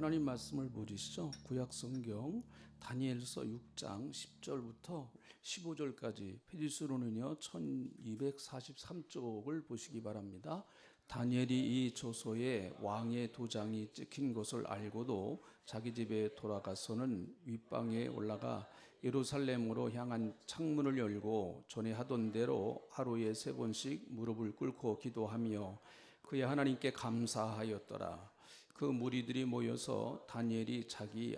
하나님 말씀을 보시죠. 구약 성경 다니엘서 6장 10절부터 15절까지 페이지수로는요 1243쪽을 보시기 바랍니다. 다니엘이 이 조서에 왕의 도장이 찍힌 것을 알고도 자기 집에 돌아가서는 윗방에 올라가 예루살렘으로 향한 창문을 열고 전에 하던 대로 하루에 3번씩 무릎을 꿇고 기도하며 그의 하나님께 감사하였더라. 그 무리들이 모여서 다니엘이 자기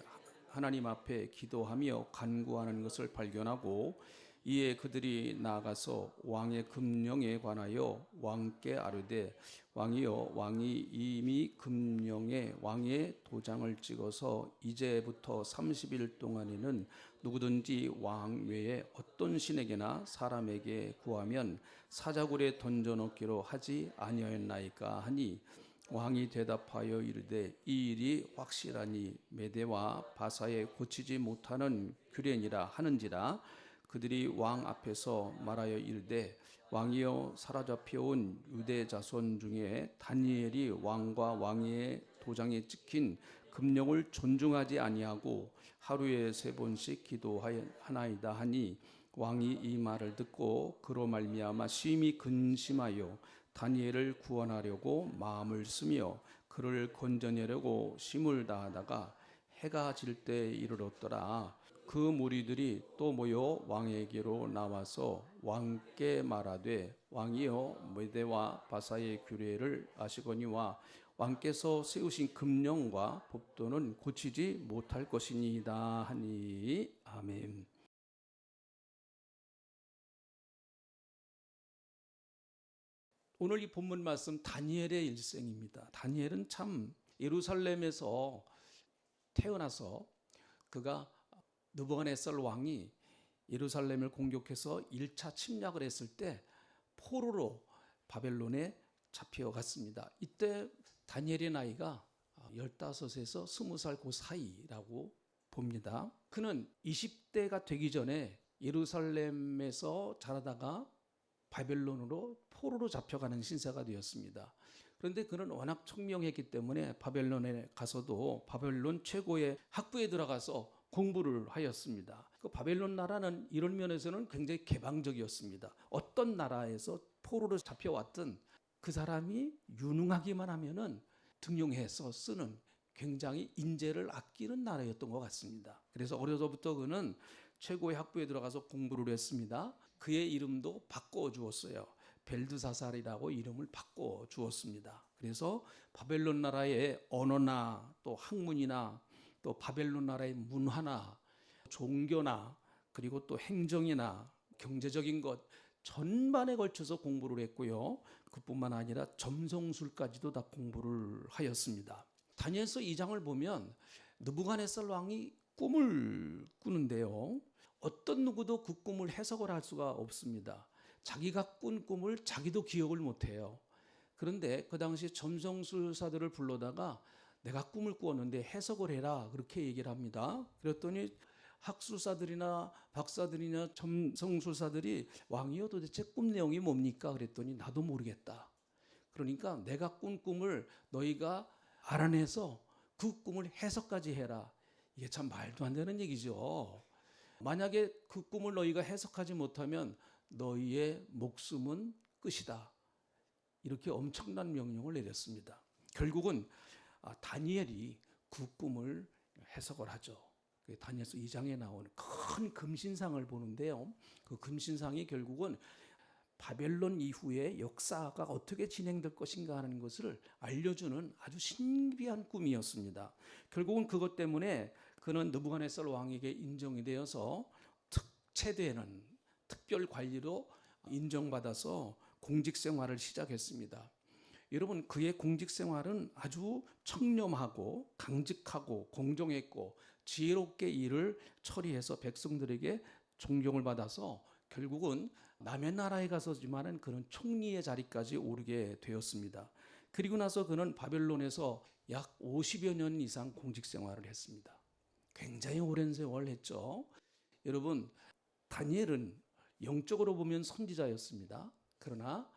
하나님 앞에 기도하며 간구하는 것을 발견하고 이에 그들이 나아가서 왕의 금령에 관하여 왕께 아뢰되 왕이여 왕이 이미 금령에 왕의 도장을 찍어서 이제부터 30일 동안에는 누구든지 왕 외에 어떤 신에게나 사람에게 구하면 사자굴에 던져넣기로 하지 아니하였나이까 하니 왕이 대답하여 이르되 이 일이 확실하니 메대와 바사에 고치지 못하는 규례니라 하는지라. 그들이 왕 앞에서 말하여 이르되 왕이여 사로잡혀온 유대 자손 중에 다니엘이 왕과 왕의 도장에 찍힌 금령을 존중하지 아니하고 하루에 3번씩 기도하나이다 하니 왕이 이 말을 듣고 그로 말미암아 심히 근심하여 다니엘을 구원하려고 마음을 쓰며 그를 건져내려고 힘을 다하다가 해가 질 때 이르렀더라. 그 무리들이 또 모여 왕에게로 나와서 왕께 말하되 왕이여 메대와 바사의 규례를 아시거니와 왕께서 세우신 금령과 법도는 고치지 못할 것이니이다 하니 아멘. 오늘 이 본문 말씀 다니엘의 일생입니다. 다니엘은 참 예루살렘에서 태어나서 그가 느부갓네살 왕이 예루살렘을 공격해서 1차 침략을 했을 때 포로로 바벨론에 잡혀갔습니다. 이때 다니엘의 나이가 15에서 20살 그 사이라고 봅니다. 그는 20대가 되기 전에 예루살렘에서 자라다가 바벨론으로 포로로 잡혀가는 신세가 되었습니다. 그런데 그는 워낙 청명했기 때문에 바벨론에 가서도 바벨론 최고의 학부에 들어가서 공부를 하였습니다. 그 바벨론 나라는 이런 면에서는 굉장히 개방적이었습니다. 어떤 나라에서 포로로 잡혀왔든 그 사람이 유능하기만 하면은 등용해서 쓰는 굉장히 인재를 아끼는 나라였던 것 같습니다. 그래서 어려서부터 그는 최고의 학부에 들어가서 공부를 했습니다. 그의 이름도 바꿔주었어요. 벨드사살이라고 이름을 바꿔주었습니다. 그래서 바벨론 나라의 언어나 또 학문이나 또 바벨론 나라의 문화나 종교나 그리고 또 행정이나 경제적인 것 전반에 걸쳐서 공부를 했고요. 그뿐만 아니라 점성술까지도 다 공부를 하였습니다. 다니엘서 2장을 보면 느부갓네살 왕이 꿈을 꾸는데요. 어떤 누구도 그 꿈을 해석을 할 수가 없습니다. 자기가 꾼 꿈을 자기도 기억을 못해요. 그런데 그 당시 점성술사들을 불러다가 내가 꿈을 꾸었는데 해석을 해라 그렇게 얘기를 합니다. 그랬더니 학술사들이나 박사들이나 점성술사들이 왕이요 도대체 꿈 내용이 뭡니까? 그랬더니 나도 모르겠다. 그러니까 내가 꾼 꿈을 너희가 알아내서 그 꿈을 해석까지 해라. 이게 참 말도 안 되는 얘기죠. 만약에 그 꿈을 너희가 해석하지 못하면 너희의 목숨은 끝이다. 이렇게 엄청난 명령을 내렸습니다. 결국은 다니엘이 그 꿈을 해석을 하죠. 다니엘서 2장에 나오는 큰 금신상을 보는데요. 그 금신상이 결국은 바벨론 이후의 역사가 어떻게 진행될 것인가 하는 것을 알려주는 아주 신비한 꿈이었습니다. 결국은 그것 때문에 그는 느부갓네살 왕에게 인정이 되어서 특채되는 특별 관리로 인정받아서 공직 생활을 시작했습니다. 여러분, 그의 공직 생활은 아주 청렴하고 강직하고 공정했고 지혜롭게 일을 처리해서 백성들에게 존경을 받아서 결국은 남의 나라에 가서지만은 그는 총리의 자리까지 오르게 되었습니다. 그리고 나서 그는 바벨론에서 약 50여 년 이상 공직 생활을 했습니다. 굉장히 오랜 세월 했죠. 여러분, 다니엘은 영적으로 보면 선지자였습니다. 그러나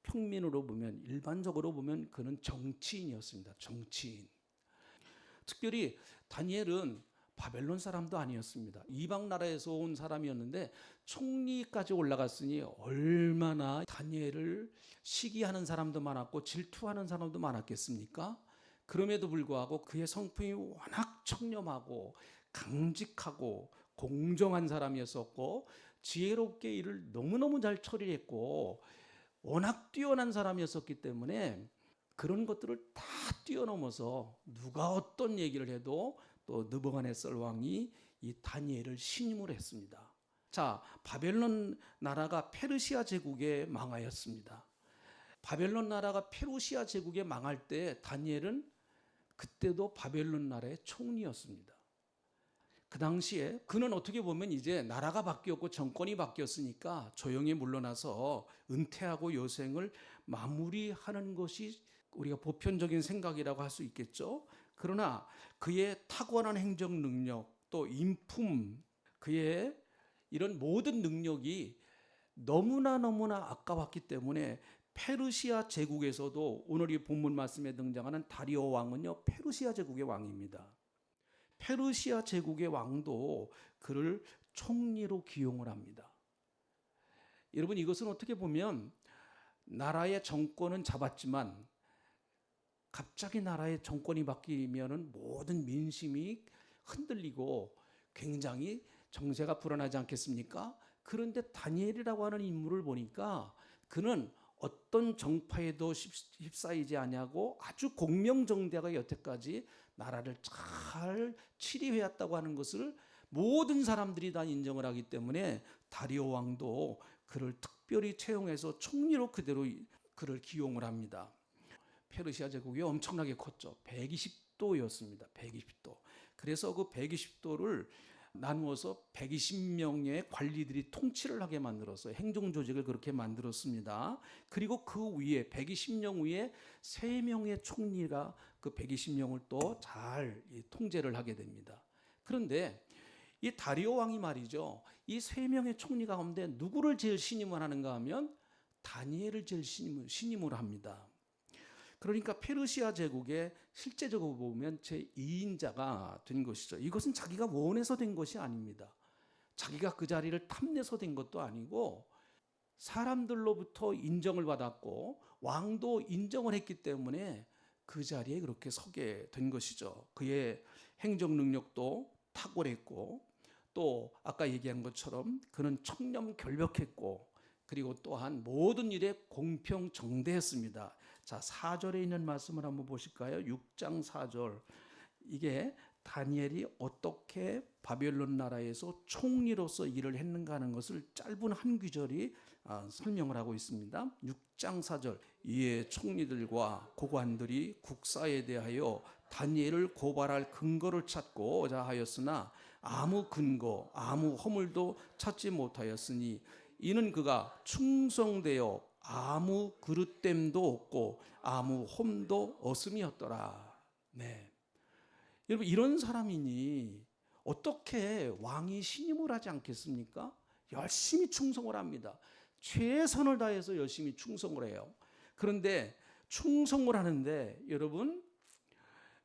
평민으로 보면 일반적으로 보면 그는 정치인이었습니다. 정치인. 특별히 다니엘은 바벨론 사람도 아니었습니다. 이방 나라에서 온 사람이었는데 총리까지 올라갔으니 얼마나 다니엘을 시기하는 사람도 많았고 질투하는 사람도 많았겠습니까? 그럼에도 불구하고 그의 성품이 워낙 청렴하고 강직하고 공정한 사람이었었고 지혜롭게 일을 너무너무 잘 처리했고 워낙 뛰어난 사람이었었기 때문에 그런 것들을 다 뛰어넘어서 누가 어떤 얘기를 해도 또 느부갓네살 왕이 이 다니엘을 신임을 했습니다. 자, 바벨론 나라가 페르시아 제국에 망하였습니다. 바벨론 나라가 페르시아 제국에 망할 때 다니엘은 그때도 바벨론 나라의 총리였습니다. 그 당시에 그는 어떻게 보면 이제 나라가 바뀌었고 정권이 바뀌었으니까 조용히 물러나서 은퇴하고 여생을 마무리하는 것이 우리가 보편적인 생각이라고 할 수 있겠죠. 그러나 그의 탁월한 행정 능력, 또 인품, 그의 이런 모든 능력이 너무나 아까웠기 때문에 페르시아 제국에서도 오늘 이 본문 말씀에 등장하는 다리오 왕은요, 페르시아 제국의 왕입니다. 페르시아 제국의 왕도 그를 총리로 기용을 합니다. 여러분, 이것은 어떻게 보면 나라의 정권은 잡았지만 갑자기 나라의 정권이 바뀌면 모든 민심이 흔들리고 굉장히 정세가 불안하지 않겠습니까? 그런데 다니엘이라고 하는 인물을 보니까 그는 어떤 정파에도 휩싸이지 아니하고 아주 공명정대하게 여태까지 나라를 잘 치리해왔다고 하는 것을 모든 사람들이 다 인정을 하기 때문에 다리오 왕도 그를 특별히 채용해서 총리로 그대로 그를 기용을 합니다. 페르시아 제국이 엄청나게 컸죠. 120도였습니다. 120도. 그래서 그 120도를 나누어서 120명의 관리들이 통치를 하게 만들어서 행정조직을 그렇게 만들었습니다. 그리고 그 위에 120명 위에 3명의 총리가 그 120명을 또 잘 통제를 하게 됩니다. 그런데 이 다리오 왕이 말이죠. 이 3명의 총리 가운데 누구를 제일 신임을 하는가 하면 다니엘을 제일 신임을 합니다. 그러니까 페르시아 제국의 실제적으로 보면 제2인자가 된 것이죠. 이것은 자기가 원해서 된 것이 아닙니다. 자기가 그 자리를 탐내서 된 것도 아니고 사람들로부터 인정을 받았고 왕도 인정을 했기 때문에 그 자리에 그렇게 서게 된 것이죠. 그의 행정 능력도 탁월했고 또 아까 얘기한 것처럼 그는 청렴결벽했고 그리고 또한 모든 일에 공평정대했습니다. 자, 4절에 있는 말씀을 한번 보실까요? 6장 4절. 이게 다니엘이 어떻게 바벨론 나라에서 총리로서 일을 했는가 하는 것을 짧은 한 구절이 설명을 하고 있습니다. 6장 4절. 이에 총리들과 고관들이 국사에 대하여 다니엘을 고발할 근거를 찾고자 하였으나 아무 근거, 아무 허물도 찾지 못하였으니 이는 그가 충성되어 아무 그릇됨도 없고 아무 홈도 없음이었더라. 네. 여러분, 이런 사람이니 어떻게 왕이 신임을 하지 않겠습니까? 열심히 충성을 합니다. 최선을 다해서 열심히 충성을 해요. 그런데 충성을 하는데 여러분,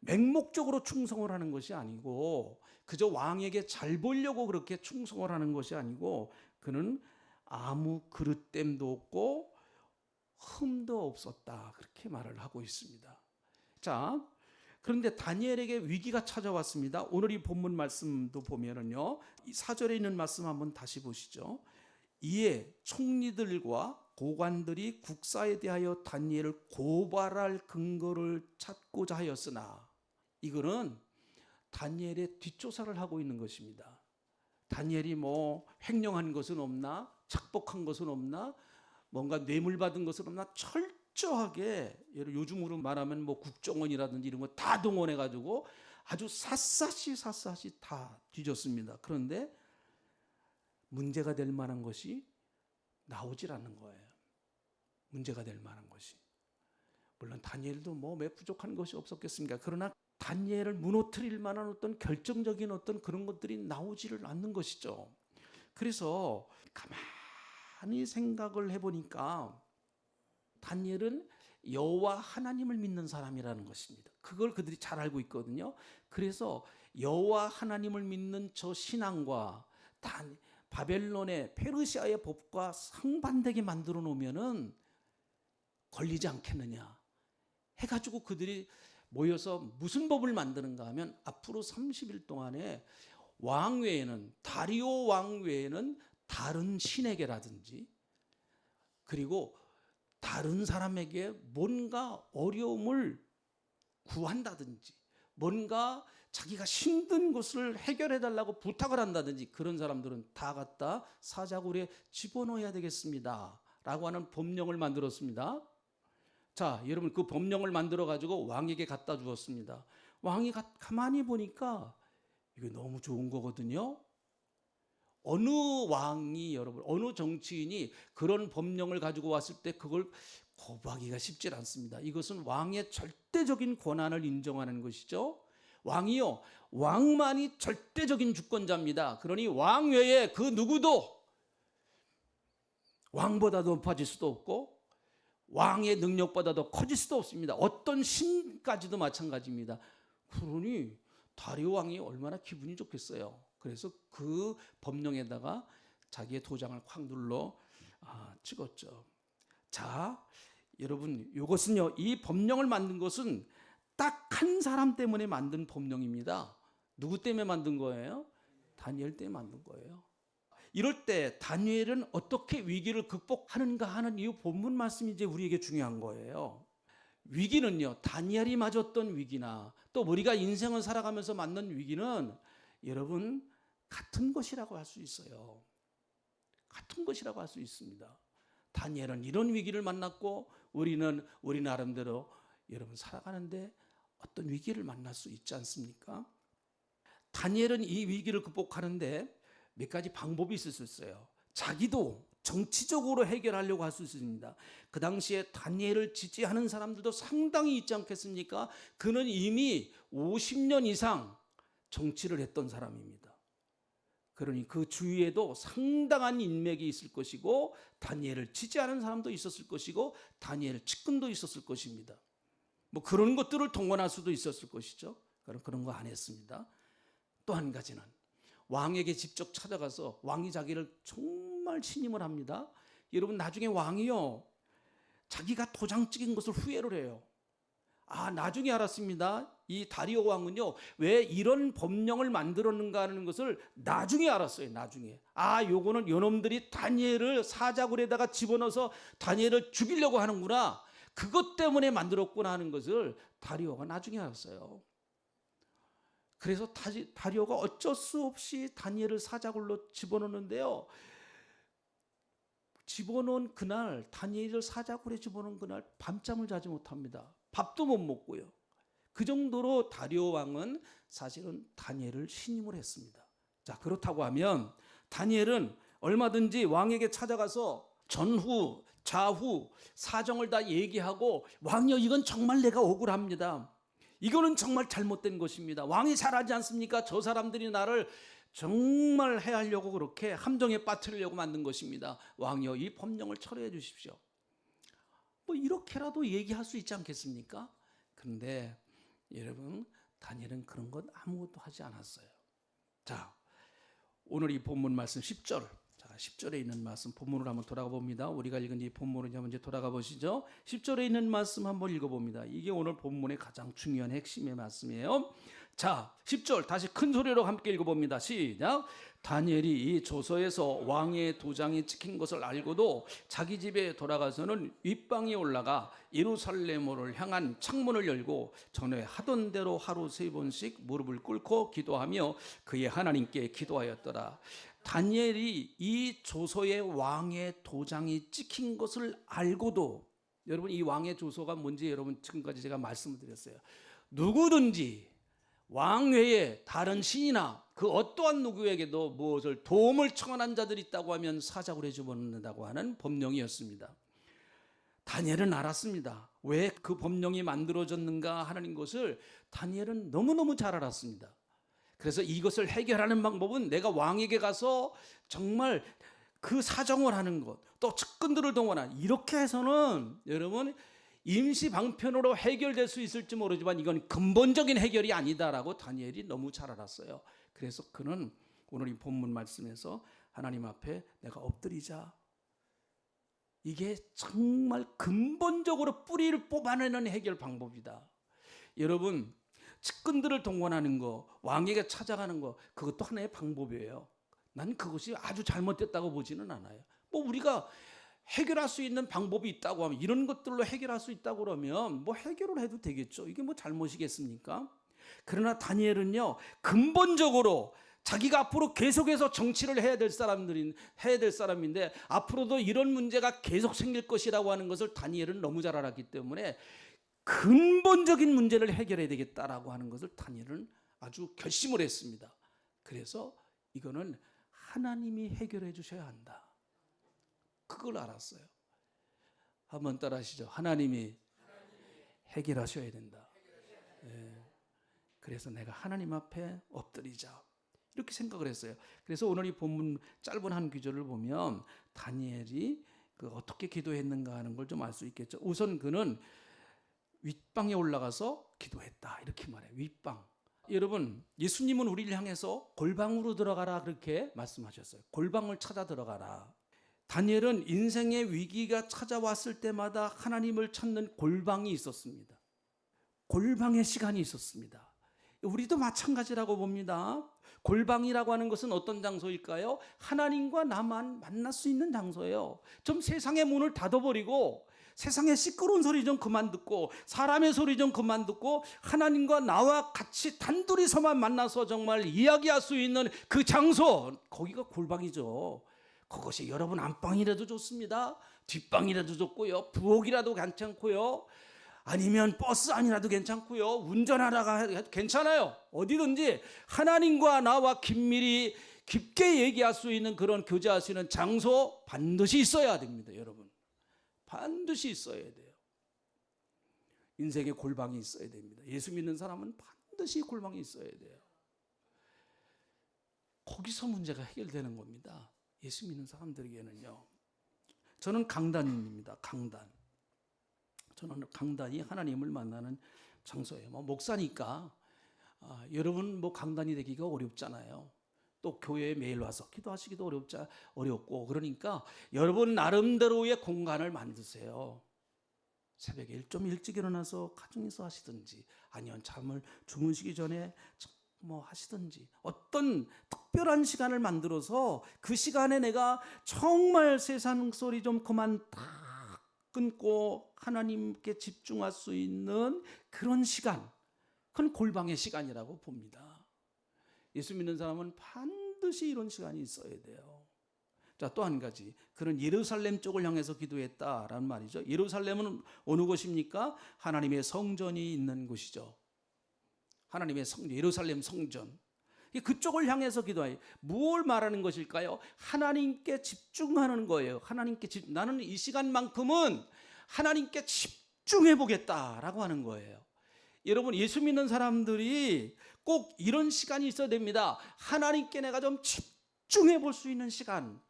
맹목적으로 충성을 하는 것이 아니고 그저 왕에게 잘 보려고 그렇게 충성을 하는 것이 아니고 그는 아무 그릇됨도 없고 흠도 없었다. 그렇게 말을 하고 있습니다. 자, 그런데 다니엘에게 위기가 찾아왔습니다. 오늘 이 본문 말씀도 보면은요. 4절에 있는 말씀 한번 다시 보시죠. 이에 총리들과 고관들이 국사에 대하여 다니엘을 고발할 근거를 찾고자 하였으나 이거는 다니엘의 뒷조사를 하고 있는 것입니다. 다니엘이 뭐 횡령한 것은 없나? 착복한 것은 없나? 뭔가 뇌물 받은 것은 없나? 철저하게 요즘으로 말하면 뭐 국정원이라든지 이런 거 다 동원해 가지고 아주 샅샅이 다 뒤졌습니다. 그런데 문제가 될 만한 것이 나오질 않는 거예요. 문제가 될 만한 것이. 물론 다니엘도 뭐 몇 부족한 것이 없었겠습니까? 그러나 다니엘을 무너뜨릴 만한 어떤 결정적인 어떤 그런 것들이 나오지를 않는 것이죠. 그래서 가만히 생각을 해보니까 다니엘은 여호와 하나님을 믿는 사람이라는 것입니다. 그걸 그들이 잘 알고 있거든요. 그래서 여호와 하나님을 믿는 저 신앙과 바벨론의 페르시아의 법과 상반되게 만들어 놓으면은 걸리지 않겠느냐 해가지고 그들이 모여서 무슨 법을 만드는가 하면 앞으로 30일 동안에 왕 외에는, 다리오 왕 외에는 다른 신에게라든지 그리고 다른 사람에게 뭔가 어려움을 구한다든지 뭔가 자기가 힘든 것을 해결해 달라고 부탁을 한다든지 그런 사람들은 다 갖다 사자굴에 집어넣어야 되겠습니다 라고 하는 법령을 만들었습니다. 자, 여러분, 그 법령을 만들어 가지고 왕에게 갖다 주었습니다. 왕이 가만히 보니까 이게 너무 좋은 거거든요. 어느 왕이, 여러분, 어느 정치인이 그런 법령을 가지고 왔을 때 그걸 거부하기가 쉽지 않습니다. 이것은 왕의 절대적인 권한을 인정하는 것이죠. 왕이요, 왕만이 절대적인 주권자입니다. 그러니 왕 외에 그 누구도 왕보다 높아질 수도 없고 왕의 능력보다 더 커질 수도 없습니다. 어떤 신까지도 마찬가지입니다. 그러니 다리오 왕이 얼마나 기분이 좋겠어요. 그래서 그 법령에다가 자기의 도장을 콱 눌러 찍었죠. 자, 여러분, 이것은요, 이 법령을 만든 것은 딱 한 사람 때문에 만든 법령입니다. 누구 때문에 만든 거예요? 다니엘 때문에 만든 거예요. 이럴 때 다니엘은 어떻게 위기를 극복하는가 하는 이 본문 말씀이 이제 우리에게 중요한 거예요. 위기는요, 다니엘이 맞았던 위기나 또 우리가 인생을 살아가면서 맞는 위기는 여러분 같은 것이라고 할 수 있어요. 같은 것이라고 할 수 있습니다. 다니엘은 이런 위기를 만났고 우리는 우리 나름대로 여러분 살아가는데 어떤 위기를 만날 수 있지 않습니까? 다니엘은 이 위기를 극복하는데 몇 가지 방법이 있을 수 있어요. 자기도 정치적으로 해결하려고 할 수 있습니다. 그 당시에 다니엘을 지지하는 사람들도 상당히 있지 않겠습니까? 그는 이미 50년 이상 정치를 했던 사람입니다. 그러니 그 주위에도 상당한 인맥이 있을 것이고 다니엘을 지지하는 사람도 있었을 것이고 다니엘 측근도 있었을 것입니다. 뭐 그런 것들을 동원할 수도 있었을 것이죠. 그런 거 안 했습니다. 또 한 가지는 왕에게 직접 찾아가서 왕이 자기를 정말 신임을 합니다. 여러분, 나중에 왕이요, 자기가 도장 찍은 것을 후회를 해요. 나중에 알았습니다. 이 다리오 왕은요, 왜 이런 법령을 만들었는가 하는 것을 나중에 알았어요. 나중에. 요거는 요놈들이 다니엘을 사자굴에다가 집어넣어서 다니엘을 죽이려고 하는구나. 그것 때문에 만들었구나 하는 것을 다리오가 나중에 알았어요. 그래서 다리오가 어쩔 수 없이 다니엘을 사자굴로 집어넣는데요. 집어넣은 그날, 다니엘을 사자굴에 집어넣은 그날 밤잠을 자지 못합니다. 밥도 못 먹고요. 그 정도로 다리오 왕은 사실은 다니엘을 신임을 했습니다. 자, 그렇다고 하면 다니엘은 얼마든지 왕에게 찾아가서 전후, 좌후, 사정을 다 얘기하고 왕이여, 이건 정말 내가 억울합니다. 이거는 정말 잘못된 것입니다. 왕이 잘하지 않습니까? 저 사람들이 나를 정말 해하려고 그렇게 함정에 빠뜨리려고 만든 것입니다. 왕이여, 이 법령을 철회해 주십시오. 뭐 이렇게라도 얘기할 수 있지 않겠습니까? 그런데 여러분, 다니엘은 그런 것 아무것도 하지 않았어요. 자, 오늘 이 본문 말씀 10절. 자, 10절에 있는 말씀 본문으로 한번 돌아가 봅니다. 우리가 읽은 이 본문을 한번 이제 돌아가 보시죠. 10절에 있는 말씀 한번 읽어 봅니다. 이게 오늘 본문의 가장 중요한 핵심의 말씀이에요. 자, 10절 다시 큰 소리로 함께 읽어 봅니다. 시작. 다니엘이 이 조서에서 왕의 도장이 찍힌 것을 알고도 자기 집에 돌아가서는 윗방에 올라가 예루살렘으로 향한 창문을 열고 전에 하던 대로 하루 3번씩 무릎을 꿇고 기도하며 그의 하나님께 기도하였더라. 다니엘이 이 조서에 왕의 도장이 찍힌 것을 알고도, 여러분, 이 왕의 조서가 뭔지 여러분 지금까지 제가 말씀을 드렸어요. 누구든지 왕 외에 다른 신이나 그 어떠한 누구에게도 무엇을 도움을 청하는 자들이 있다고 하면 사자굴에 집어넣는다고 하는 법령이었습니다. 다니엘은 알았습니다. 왜 그 법령이 만들어졌는가 하는 것을 다니엘은 너무너무 잘 알았습니다. 그래서 이것을 해결하는 방법은 내가 왕에게 가서 정말 그 사정을 하는 것, 또 측근들을 동원한, 이렇게 해서는 여러분 임시 방편으로 해결될 수 있을지 모르지만 이건 근본적인 해결이 아니다라고 다니엘이 너무 잘 알았어요. 그래서 그는 오늘 이 본문 말씀에서 하나님 앞에 내가 엎드리자. 이게 정말 근본적으로 뿌리를 뽑아내는 해결 방법이다. 여러분, 측근들을 동원하는 거, 왕에게 찾아가는 거, 그것도 하나의 방법이에요. 난 그것이 아주 잘못됐다고 보지는 않아요. 뭐 우리가 해결할 수 있는 방법이 있다고 하면, 이런 것들로 해결할 수 있다고 그러면 뭐 해결을 해도 되겠죠. 이게 뭐 잘못이겠습니까? 그러나 다니엘은요, 근본적으로 자기가 앞으로 계속해서 정치를 해야 될 사람인데 앞으로도 이런 문제가 계속 생길 것이라고 하는 것을 다니엘은 너무 잘 알았기 때문에 근본적인 문제를 해결해야 되겠다라고 하는 것을 다니엘은 아주 결심을 했습니다. 그래서 이거는 하나님이 해결해 주셔야 한다. 그걸 알았어요. 한번 따라하시죠. 하나님이 해결하셔야 된다. 네. 그래서 내가 하나님 앞에 엎드리자. 이렇게 생각을 했어요. 그래서 오늘 이 본문 짧은 한 구절을 보면 다니엘이 어떻게 기도했는가 하는 걸 좀 알 수 있겠죠. 우선 그는 윗방에 올라가서 기도했다. 이렇게 말해요. 윗방. 여러분, 예수님은 우리를 향해서 골방으로 들어가라 그렇게 말씀하셨어요. 골방을 찾아 들어가라. 다니엘은 인생의 위기가 찾아왔을 때마다 하나님을 찾는 골방이 있었습니다. 골방의 시간이 있었습니다. 우리도 마찬가지라고 봅니다. 골방이라고 하는 것은 어떤 장소일까요? 하나님과 나만 만날 수 있는 장소예요. 좀 세상의 문을 닫아버리고 세상의 시끄러운 소리 좀 그만 듣고 사람의 소리 좀 그만 듣고 하나님과 나와 같이 단둘이서만 만나서 정말 이야기할 수 있는 그 장소, 거기가 골방이죠. 그것이 여러분 안방이라도 좋습니다. 뒷방이라도 좋고요. 부엌이라도 괜찮고요. 아니면 버스 안이라도 괜찮고요. 운전하다가 해도 괜찮아요. 어디든지 하나님과 나와 긴밀히 깊게 얘기할 수 있는 그런 교제할 수 있는 장소 반드시 있어야 됩니다. 여러분. 반드시 있어야 돼요. 인생에 골방이 있어야 됩니다. 예수 믿는 사람은 반드시 골방이 있어야 돼요. 거기서 문제가 해결되는 겁니다. 예수 믿는 사람들에게는요. 저는 강단입니다. 강단. 저는 강단이 하나님을 만나는 장소예요. 뭐 목사니까 여러분 뭐 강단이 되기가 어렵잖아요. 또 교회에 매일 와서 기도하시기도 어렵고 그러니까 여러분 나름대로의 공간을 만드세요. 새벽에 좀 일찍 일어나서 가정에서 하시든지 아니면 잠을 주무시기 전에 뭐 하시든지 어떤 특별한 시간을 만들어서 그 시간에 내가 정말 세상 소리 좀 그만 다 끊고 하나님께 집중할 수 있는 그런 시간, 그건 골방의 시간이라고 봅니다. 예수 믿는 사람은 반드시 이런 시간이 있어야 돼요. 자, 또 한 가지, 그는 예루살렘 쪽을 향해서 기도했다라는 말이죠. 예루살렘은 어느 곳입니까? 하나님의 성전이 있는 곳이죠. 하나님의 성전, 예루살렘 성전. 그쪽을 향해서 기도해요. 뭘 말하는 것일까요? 하나님께 집중하는 거예요. 나는 이 시간만큼은 하나님께 집중해 보겠다라고 하는 거예요. 여러분, 예수 믿는 사람들이 꼭 이런 시간이 있어야 됩니다. 하나님께 내가 좀 집중해 볼 수 있는 시간.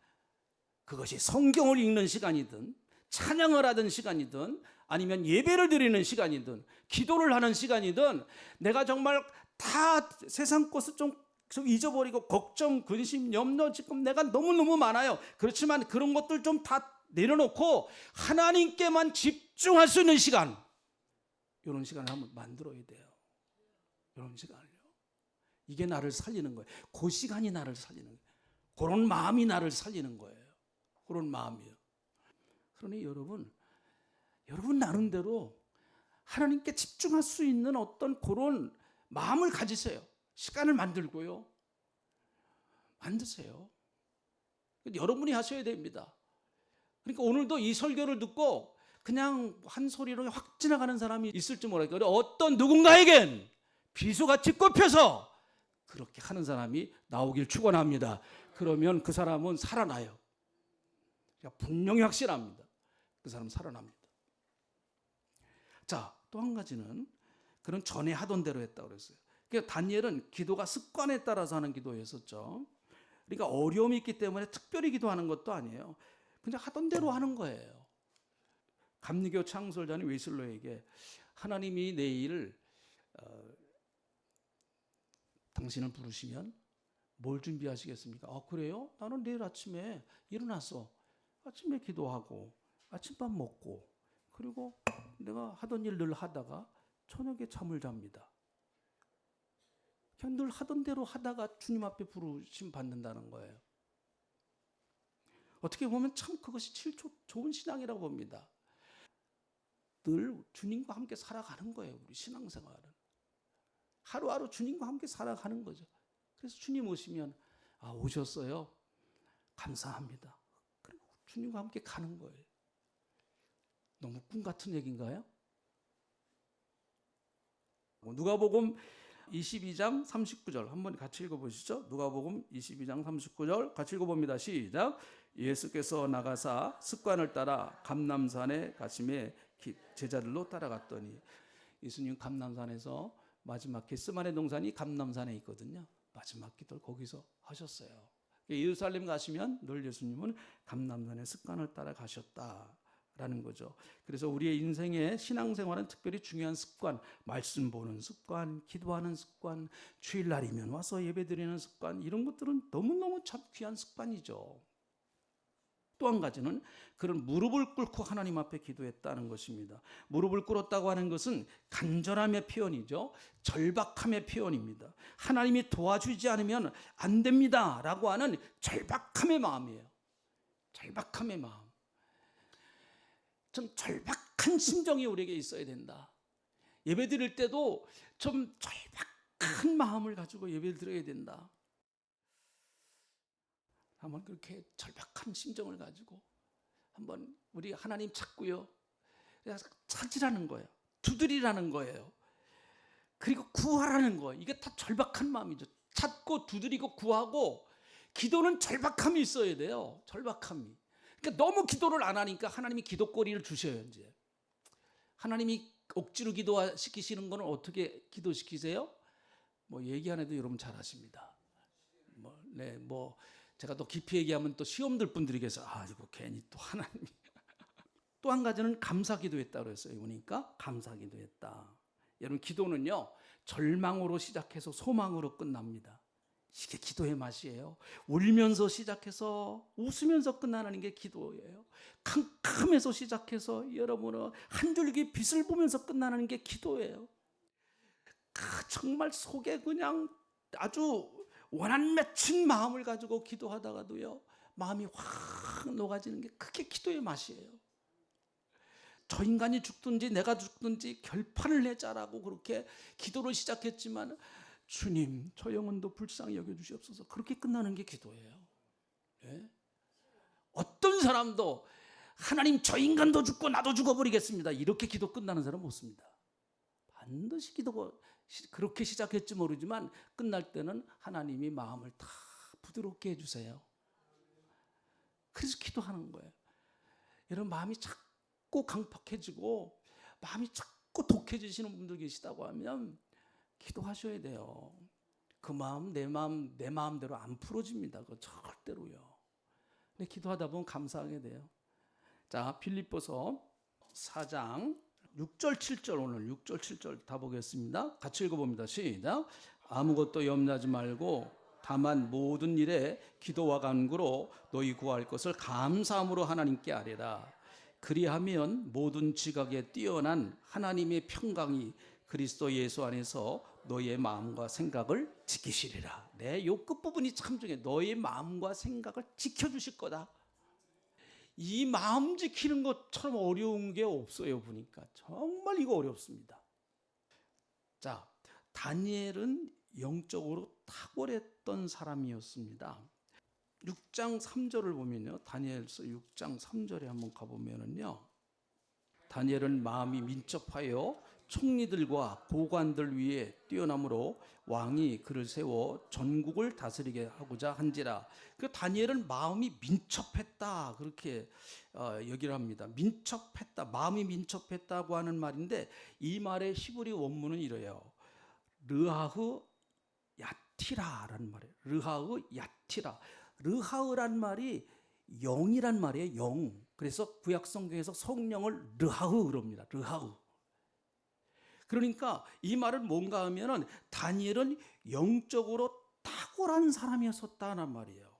그것이 성경을 읽는 시간이든 찬양을 하던 시간이든 아니면 예배를 드리는 시간이든 기도를 하는 시간이든 내가 정말 다 세상 것을 좀 잊어버리고 걱정, 근심, 염려 지금 내가 너무너무 많아요. 그렇지만 그런 것들 좀 다 내려놓고 하나님께만 집중할 수 있는 시간, 이런 시간을 한번 만들어야 돼요. 이런 시간을요. 이게 나를 살리는 거예요. 그 시간이 나를 살리는 거예요. 그런 마음이 나를 살리는 거예요. 그런 마음이요. 그러니 여러분 나름대로 하나님께 집중할 수 있는 어떤 그런 마음을 가지세요. 시간을 만들고요. 만드세요. 여러분이 하셔야 됩니다. 그러니까 오늘도 이 설교를 듣고 그냥 한 소리로 확 지나가는 사람이 있을지 모르겠어요. 어떤 누군가에겐 비수같이 꼽혀서 그렇게 하는 사람이 나오길 축원합니다. 그러면 그 사람은 살아나요. 분명히 확실합니다. 그 사람은 살아납니다. 자, 또 한 가지는 그런 전에 하던 대로 했다고 그랬어요. 그러니까 다니엘은 기도가 습관에 따라서 하는 기도였었죠. 그러니까 어려움이 있기 때문에 특별히 기도하는 것도 아니에요. 그냥 하던 대로 하는 거예요. 감리교 창설자는 웨슬로에게 하나님이 내일 당신을 부르시면 뭘 준비하시겠습니까? 그래요? 나는 내일 아침에 일어나서 아침에 기도하고 아침밥 먹고 그리고 내가 하던 일 늘 하다가 저녁에 잠을 잡니다. 그냥 늘 하던 대로 하다가 주님 앞에 부르심 받는다는 거예요. 어떻게 보면 참 그것이 제일 좋은 신앙이라고 봅니다. 늘 주님과 함께 살아가는 거예요. 우리 신앙생활은. 하루하루 주님과 함께 살아가는 거죠. 그래서 주님 오시면 오셨어요. 감사합니다. 그리고 주님과 함께 가는 거예요. 너무 꿈 같은 얘기인가요? 누가복음 22장 39절 한번 같이 읽어보시죠. 누가복음 22장 39절 같이 읽어봅니다. 시작. 예수께서 나가사 습관을 따라 감람산에 가심에 제자들로 따라갔더니 예수님 감람산에서 마지막 겟세마네 동산이 감람산에 있거든요. 마지막 기도를 거기서 하셨어요. 예루살렘 가시면 늘 예수님은 감람산의 습관을 따라 가셨다라는 거죠. 그래서 우리의 인생의 신앙생활은 특별히 중요한 습관, 말씀 보는 습관, 기도하는 습관, 주일날이면 와서 예배드리는 습관, 이런 것들은 너무너무 참 귀한 습관이죠. 또 한 가지는 그런 무릎을 꿇고 하나님 앞에 기도했다는 것입니다. 무릎을 꿇었다고 하는 것은 간절함의 표현이죠. 절박함의 표현입니다. 하나님이 도와주지 않으면 안 됩니다 라고 하는 절박함의 마음이에요. 절박함의 마음. 좀 절박한 심정이 우리에게 있어야 된다. 예배 드릴 때도 좀 절박한 마음을 가지고 예배를 드려야 된다. 한번 그렇게 절박한 심정을 가지고 한번 우리 하나님 찾고요. 찾으라는 거예요. 두드리라는 거예요. 그리고 구하라는 거예요. 이게 다 절박한 마음이죠. 찾고 두드리고 구하고 기도는 절박함이 있어야 돼요. 절박함이. 그러니까 너무 기도를 안 하니까 하나님이 기도거리를 주셔요. 이제 하나님이 억지로 기도시키시는 거는 어떻게 기도시키세요? 얘기 안 해도 여러분 잘 아십니다. 제가 또 깊이 얘기하면 또 시험 들 분들에게서 이거 괜히 또 하나님이 또 한 가지는 감사기도했다고 그랬어요. 보니까 감사기도했다. 여러분 기도는요 절망으로 시작해서 소망으로 끝납니다. 이게 기도의 맛이에요. 울면서 시작해서 웃으면서 끝나는 게 기도예요. 캄캄해서 시작해서 여러분은 한 줄기 빛을 보면서 끝나는 게 기도예요. 정말 속에 그냥 아주 원한 맺힌 마음을 가지고 기도하다가도요 마음이 확 녹아지는 게 그게 기도의 맛이에요. 저 인간이 죽든지 내가 죽든지 결판을 내자라고 그렇게 기도를 시작했지만 주님 저 영혼도 불쌍히 여겨주시옵소서 그렇게 끝나는 게 기도예요. 네? 어떤 사람도 하나님 저 인간도 죽고 나도 죽어버리겠습니다 이렇게 기도 끝나는 사람은 없습니다. 반드시 기도가 그렇게 시작했지 모르지만 끝날 때는 하나님이 마음을 다 부드럽게 해주세요. 그래서 기도하는 거예요. 여러분 마음이 자꾸 강팍해지고 마음이 자꾸 독해지시는 분들 계시다고 하면 기도하셔야 돼요. 그 마음 내 마음대로 안 풀어집니다. 그거 절대로요. 근데 기도하다 보면 감사하게 돼요. 자, 빌립보서 4장 6절 7절 오늘 6절 7절 다 보겠습니다. 같이 읽어봅니다. 시작. 아무것도 염려하지 말고 다만 모든 일에 기도와 간구로 너희 구할 것을 감사함으로 하나님께 아뢰라. 그리하면 모든 지각에 뛰어난 하나님의 평강이 그리스도 예수 안에서 너희의 마음과 생각을 지키시리라. 네, 요 끝부분이 참 중요해요. 너희의 마음과 생각을 지켜주실 거다. 이 마음 지키는 것처럼 어려운 게 없어요. 보니까 정말 이거 어렵습니다. 자, 다니엘은 영적으로 탁월했던 사람이었습니다. 6장 3절을 보면요. 다니엘서 6장 3절에 한번 가보면은요. 다니엘은 마음이 민첩하여 총리들과 고관들 위에 뛰어남으로 왕이 그를 세워 전국을 다스리게 하고자 한지라. 그 다니엘은 마음이 민첩했다 그렇게 얘기를 합니다. 민첩했다, 마음이 민첩했다고 하는 말인데 이 말의 히브리 원문은 이래요. 르하흐 야티라라는 말이에요. 르하흐 야티라. 르하흐란 말이 영이란 말이에요. 영. 그래서 구약 성경에서 성령을 르하우 그럽니다. 르하우. 그러니까 이 말은 뭔가 하면은 다니엘은 영적으로 탁월한 사람이었었다는 말이에요.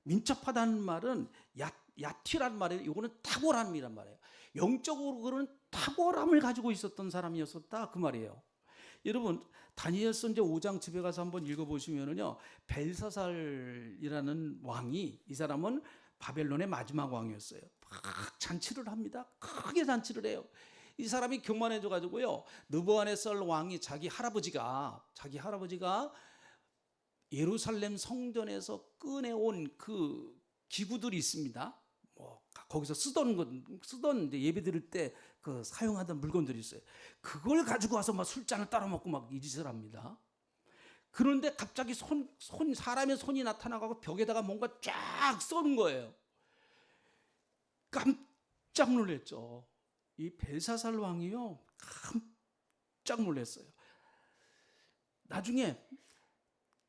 민첩하다는 말은 야티란 말이에요. 이거는 탁월함이란 말이에요. 영적으로 그런 탁월함을 가지고 있었던 사람이었었다 그 말이에요. 여러분 다니엘서 이제 5장 집에 가서 한번 읽어보시면은요, 벨사살이라는 왕이, 이 사람은 바벨론의 마지막 왕이었어요. 막 잔치를 합니다. 크게 잔치를 해요. 이 사람이 교만해져 가지고요, 느부갓네살 왕이 자기 할아버지가 예루살렘 성전에서 꺼내온 그 기구들이 있습니다. 뭐 거기서 쓰던 이제 예배 드릴 때 그 사용하던 물건들이 있어요. 그걸 가지고 와서 막 술잔을 따라 먹고 막 이 짓을 합니다. 그런데 갑자기 사람의 손이 나타나고 벽에다가 뭔가 쫙 쏘는 거예요. 깜짝 놀랐죠. 이 벨사살 왕이요, 깜짝 놀랐어요. 나중에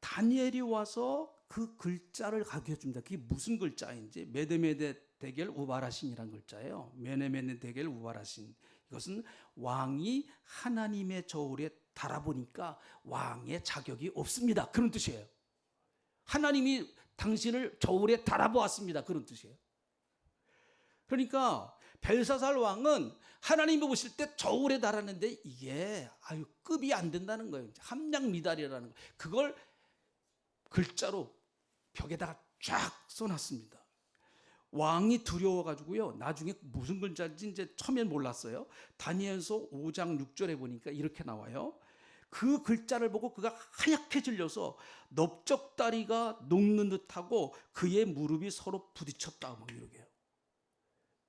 다니엘이 와서 그 글자를 가르쳐 줍니다. 그게 무슨 글자인지. 메데메데 데겔 우바라신이라는 글자예요. 메데메데 데겔 우바라신. 이것은 왕이 하나님의 저울에 달아보니까 왕의 자격이 없습니다, 그런 뜻이에요. 하나님이 당신을 저울에 달아보았습니다, 그런 뜻이에요. 그러니까 벨사살 왕은 하나님이 보실 때 저울에 달았는데 이게 급이 안 된다는 거예요. 함량 미달이라는 거. 그걸 글자로 벽에다가 쫙 써놨습니다. 왕이 두려워가지고요, 나중에 무슨 글자인지 이제 처음엔 몰랐어요. 다니엘서 5장 6절에 보니까 이렇게 나와요. 그 글자를 보고 그가 하얗게 질려서 넓적다리가 녹는 듯하고 그의 무릎이 서로 부딪혔다, 뭐 이러게요.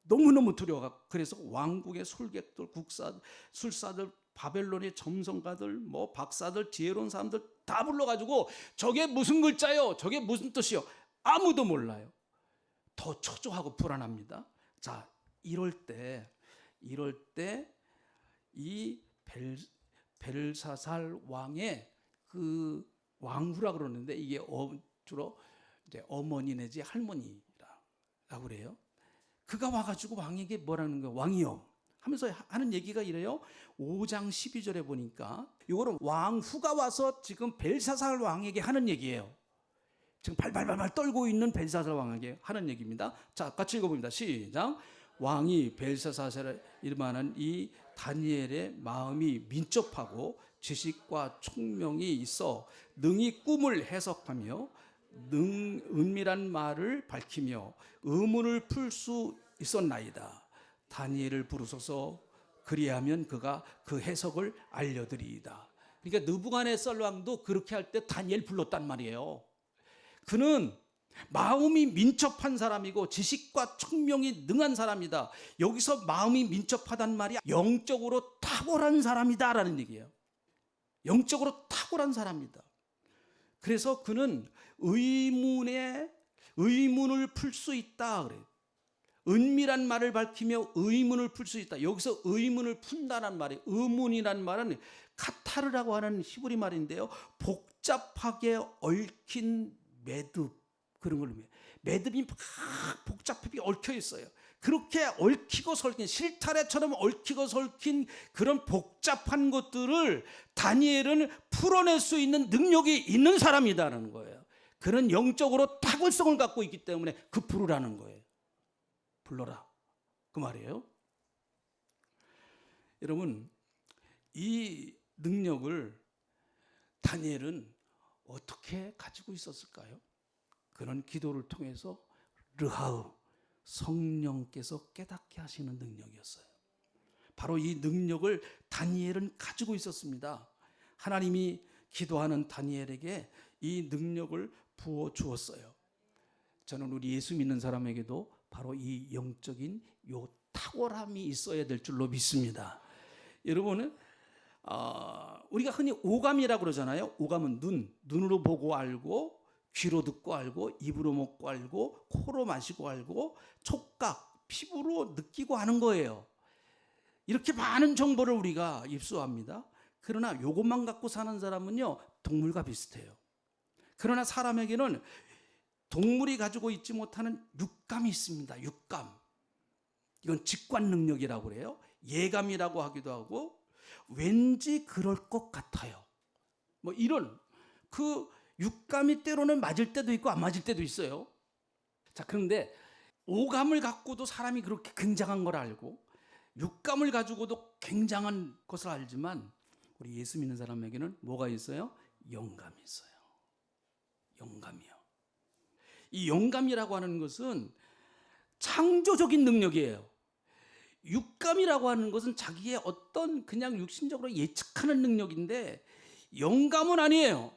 너무너무 두려워가. 그래서 왕궁의 술객들, 술사들, 바벨론의 점성가들, 뭐 박사들, 지혜로운 사람들 다 불러가지고 저게 무슨 글자요? 저게 무슨 뜻이요? 아무도 몰라요. 더 초조하고 불안합니다. 자, 이럴 때 이 벨사살 왕의 그 왕후라 그러는데 이게 주로 이제 어머니 내지 할머니라고 그래요. 그가 와가지고 왕에게 뭐라는 거예요? 왕이요 하면서 하는 얘기가 이래요. 5장 12절에 보니까 이거는 왕후가 와서 지금 벨사살 왕에게 하는 얘기예요. 지금 발발발발 떨고 있는 벨사살 왕에게 하는 얘기입니다. 자, 같이 읽어봅니다. 시작. 왕이 벨사살을 이름하는 이 다니엘의 마음이 민첩하고 지식과 총명이 있어 능히 꿈을 해석하며 은밀한 말을 밝히며 의문을 풀 수 있었나이다. 다니엘을 부르소서, 그리하면 그가 그 해석을 알려드리이다. 그러니까 느부갓네살 왕도 그렇게 할 때 다니엘 불렀단 말이에요. 그는 마음이 민첩한 사람이고 지식과 총명이 능한 사람이다. 여기서 마음이 민첩하단 말이 영적으로 탁월한 사람이다라는 얘기예요. 영적으로 탁월한 사람이다. 그래서 그는 의문을 풀 수 있다 그래요. 은밀한 말을 밝히며 의문을 풀 수 있다. 여기서 의문을 푼다는 말이, 의문이란 말은 카타르라고 하는 히브리 말인데요, 복잡하게 얽힌 매듭, 그런 걸 의미해요. 매듭이 막 복잡하게 얽혀 있어요. 그렇게 얽히고 설킨, 실타래처럼 얽히고 설킨 그런 복잡한 것들을 다니엘은 풀어낼 수 있는 능력이 있는 사람이다라는 거예요. 그는 영적으로 탁월성을 갖고 있기 때문에 그 부르라는 거예요. 불러라, 그 말이에요. 여러분, 이 능력을 다니엘은 어떻게 가지고 있었을까요? 그는 기도를 통해서 르하우, 성령께서 깨닫게 하시는 능력이었어요. 바로 이 능력을 다니엘은 가지고 있었습니다. 하나님이 기도하는 다니엘에게 이 능력을 부어 주었어요. 저는 우리 예수 믿는 사람에게도 바로 이 영적인 요 탁월함이 있어야 될 줄로 믿습니다. 여러분은 우리가 흔히 오감이라고 그러잖아요. 오감은 눈으로 보고 알고, 귀로 듣고 알고, 입으로 먹고 알고, 코로 마시고 알고, 촉각, 피부로 느끼고 하는 거예요. 이렇게 많은 정보를 우리가 입수합니다. 그러나 이것만 갖고 사는 사람은요, 동물과 비슷해요. 그러나 사람에게는 동물이 가지고 있지 못하는 육감이 있습니다. 육감. 이건 직관 능력이라고 그래요. 예감이라고 하기도 하고 왠지 그럴 것 같아요. 뭐 이런 그 육감이 때로는 맞을 때도 있고 안 맞을 때도 있어요. 자, 그런데 오감을 갖고도 사람이 그렇게 굉장한 걸 알고 육감을 가지고도 굉장한 것을 알지만 우리 예수 믿는 사람에게는 뭐가 있어요? 영감이 있어요. 영감이요. 이 영감이라고 하는 것은 창조적인 능력이에요. 육감이라고 하는 것은 자기의 어떤 그냥 육신적으로 예측하는 능력인데 영감은 아니에요.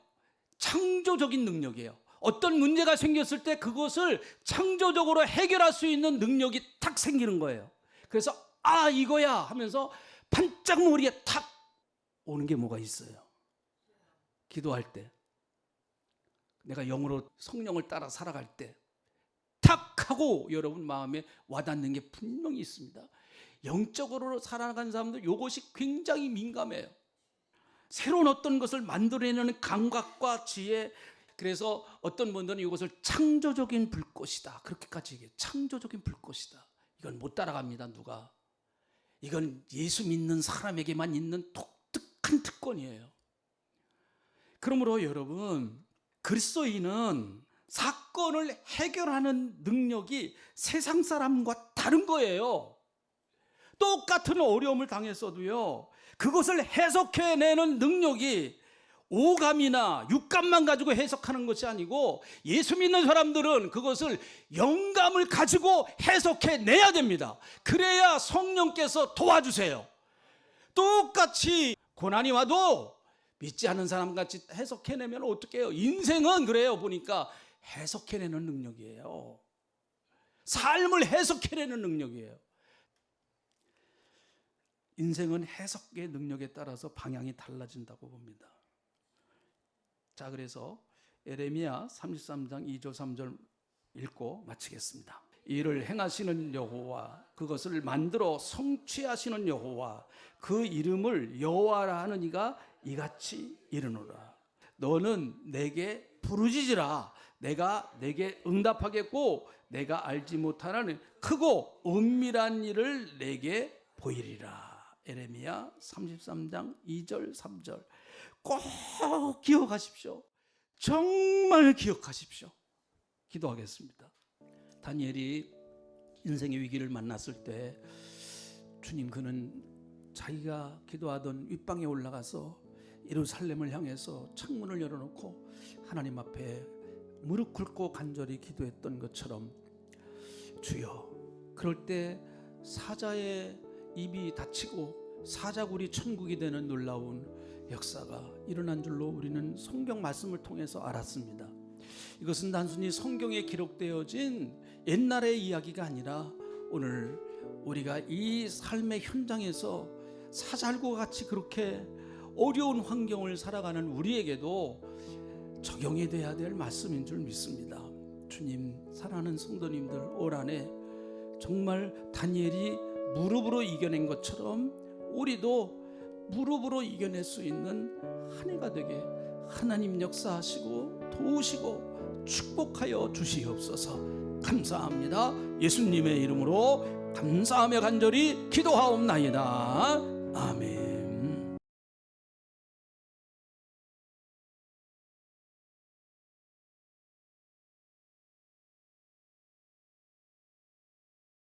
창조적인 능력이에요. 어떤 문제가 생겼을 때 그것을 창조적으로 해결할 수 있는 능력이 탁 생기는 거예요. 그래서 아 이거야 하면서 반짝 머리에 탁 오는 게 뭐가 있어요. 기도할 때 내가 영으로 성령을 따라 살아갈 때 탁 하고 여러분 마음에 와닿는 게 분명히 있습니다. 영적으로 살아가는 사람들 이것이 굉장히 민감해요. 새로운 어떤 것을 만들어내는 감각과 지혜. 그래서 어떤 분들은 이것을 창조적인 불꽃이다 그렇게까지 얘기해요. 창조적인 불꽃이다. 이건 못 따라갑니다. 누가. 이건 예수 믿는 사람에게만 있는 독특한 특권이에요. 그러므로 여러분 그리스도인은 사건을 해결하는 능력이 세상 사람과 다른 거예요. 똑같은 어려움을 당했어도요 그것을 해석해내는 능력이 오감이나 육감만 가지고 해석하는 것이 아니고 예수 믿는 사람들은 그것을 영감을 가지고 해석해내야 됩니다. 그래야 성령께서 도와주세요. 똑같이 고난이 와도 믿지 않는 사람같이 해석해내면 어떻게 해요? 인생은 그래요. 보니까 해석해내는 능력이에요. 삶을 해석해내는 능력이에요. 인생은 해석의 능력에 따라서 방향이 달라진다고 봅니다. 자, 그래서 에레미야 33장 2절 3절 읽고 마치겠습니다. 이를 행하시는 여호와, 그것을 만들어 성취하시는 여호와, 그 이름을 여호와라 하는 이가 이같이 이르노라. 너는 내게 부르짖으라. 내가 내게 응답하겠고 내가 알지 못하는 크고 은밀한 일을 내게 보이리라. 에레미야 33장 2절 3절 꼭 기억하십시오. 정말 기억하십시오. 기도하겠습니다. 다니엘이 인생의 위기를 만났을 때 주님 그는 자기가 기도하던 윗방에 올라가서 예루살렘을 향해서 창문을 열어놓고 하나님 앞에 무릎 꿇고 간절히 기도했던 것처럼 주여, 그럴 때 사자의 입이 닫히고 사자굴이 천국이 되는 놀라운 역사가 일어난 줄로 우리는 성경 말씀을 통해서 알았습니다. 이것은 단순히 성경에 기록되어진 옛날의 이야기가 아니라 오늘 우리가 이 삶의 현장에서 사자굴과 같이 그렇게 어려운 환경을 살아가는 우리에게도 적용이 돼야 될 말씀인 줄 믿습니다. 주님, 사랑하는 성도님들, 올 한해 정말 다니엘이 무릎으로 이겨낸 것처럼 우리도 무릎으로 이겨낼 수 있는 한 해가 되게 하나님 역사하시고 도우시고 축복하여 주시옵소서. 감사합니다. 예수님의 이름으로 감사하며 간절히 기도하옵나이다. 아멘.